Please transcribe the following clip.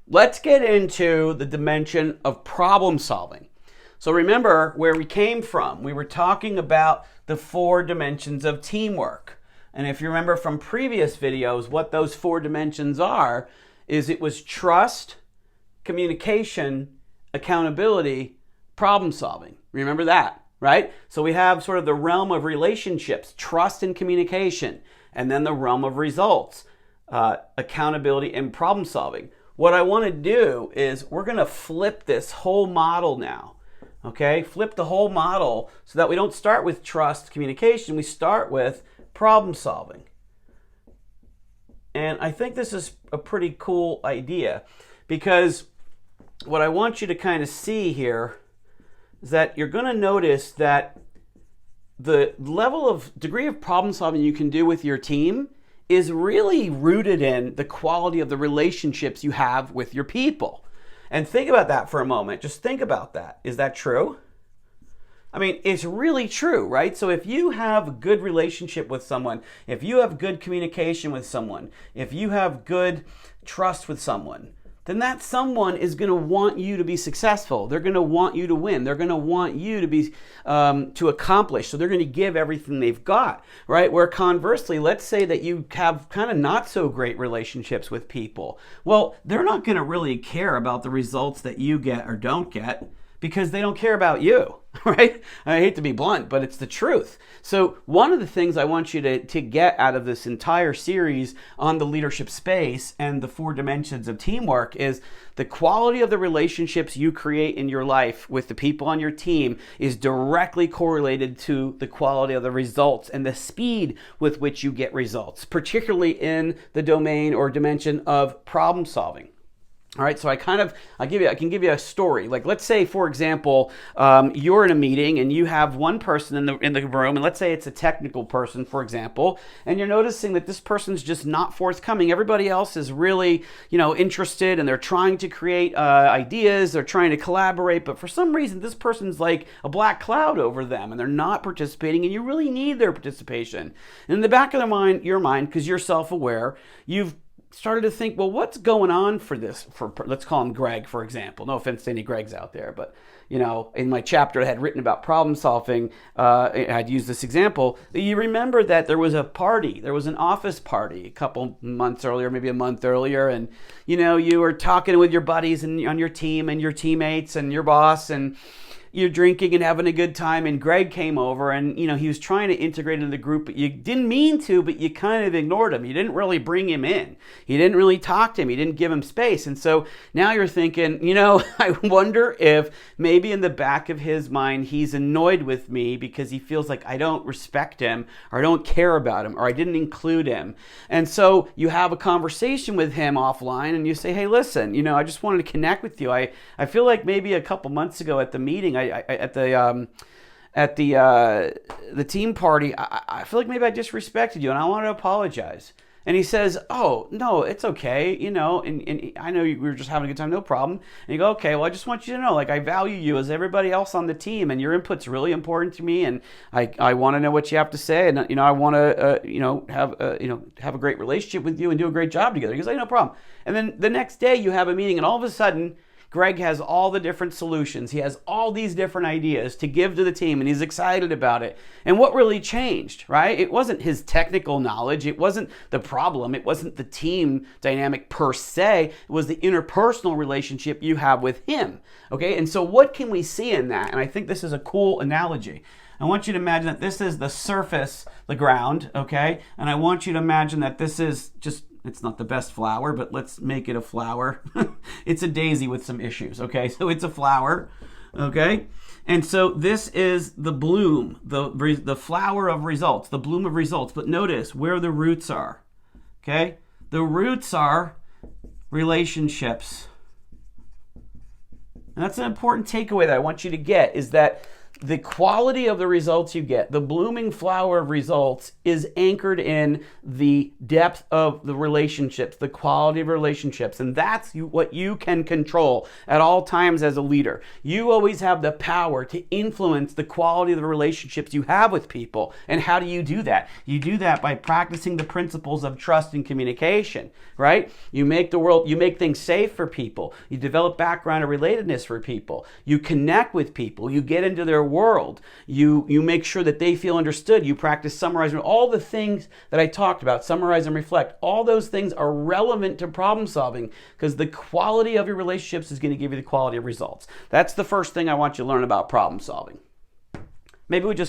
let's get into the dimension of problem solving. So remember where we came from. We were talking about the 4 dimensions of teamwork. And if you remember from previous videos, what those 4 dimensions are, is it was trust, communication, accountability, problem solving. Remember that, right? So we have sort of the realm of relationships, trust and communication, and then the realm of results, accountability and problem solving. What I want to do is we're going to flip this whole model now. Okay, flip the whole model so that we don't start with trust, communication, we start with problem solving. And I think this is a pretty cool idea, because what I want you to kind of see here is that you're going to notice that the level of degree of problem solving you can do with your team is really rooted in the quality of the relationships you have with your people. And think about that for a moment. Just think about that. Is that true? I mean, it's really true, right? So if you have a good relationship with someone, if you have good communication with someone, if you have good trust with someone, then that someone is going to want you to be successful. They're going to want you to win. They're going to want you to be to accomplish. So they're going to give everything they've got, right? Where conversely, let's say that you have kind of not so great relationships with people. Well, they're not going to really care about the results that you get or don't get, because they don't care about you, right? I hate to be blunt, but it's the truth. So one of the things I want you to get out of this entire series on the leadership space and the 4 dimensions of teamwork is the quality of the relationships you create in your life with the people on your team is directly correlated to the quality of the results and the speed with which you get results, particularly in the domain or dimension of problem solving. All right, so I can give you a story. Like, let's say, for example, you're in a meeting and you have one person in the room, and let's say it's a technical person, for example, and you're noticing that this person's just not forthcoming. Everybody else is really, interested, and they're trying to create ideas, they're trying to collaborate, but for some reason, this person's like a black cloud over them, and they're not participating, and you really need their participation. And in the back of your mind, because you're self-aware, you've started to think, well, what's going on for let's call him Greg, for example. No offense to any Gregs out there, but, in my chapter I had written about problem solving, I'd used this example. You remember that there was an office party a couple months earlier, maybe a month earlier, and, you were talking with your buddies and on your team and your teammates and your boss, and you're drinking and having a good time, and Greg came over, and he was trying to integrate into the group, but you didn't mean to, but you kind of ignored him. You didn't really bring him in. You didn't really talk to him. You didn't give him space. And so now you're thinking, I wonder if maybe in the back of his mind he's annoyed with me because he feels like I don't respect him, or I don't care about him, or I didn't include him. And so you have a conversation with him offline, and you say, hey, listen, I just wanted to connect with you. I feel like maybe a couple months ago at the meeting, at the team party, I feel like maybe I disrespected you, and I want to apologize. And he says, oh, no, it's okay, and I know we were just having a good time, no problem. And you go, okay, well, I just want you to know, like, I value you as everybody else on the team, and your input's really important to me, and I want to know what you have to say, and, I want to, have a great relationship with you and do a great job together. He goes, hey, no problem. And then the next day you have a meeting, and all of a sudden, Greg has all the different solutions. He has all these different ideas to give to the team, and he's excited about it. And what really changed, right? It wasn't his technical knowledge. It wasn't the problem. It wasn't the team dynamic per se. It was the interpersonal relationship you have with him, okay? And so what can we see in that? And I think this is a cool analogy. I want you to imagine that this is the surface, the ground, okay? And I want you to imagine that this is just, it's not the best flower, but let's make it a flower. It's a daisy with some issues, okay? So it's a flower, okay? And so this is the bloom, the flower of results, the bloom of results. But notice where the roots are, okay? The roots are relationships. And that's an important takeaway that I want you to get, is that the quality of the results you get, the blooming flower of results, is anchored in the depth of the relationships, the quality of relationships. And that's what you can control at all times as a leader. You always have the power to influence the quality of the relationships you have with people. And how do you do that? You do that by practicing the principles of trust and communication, right? You make things safe for people. You develop background and relatedness for people. You connect with people. You get into their world. You make sure that they feel understood. You practice summarizing. All the things that I talked about, summarize and reflect, all those things are relevant to problem solving because the quality of your relationships is going to give you the quality of results. That's the first thing I want you to learn about problem solving. Maybe we just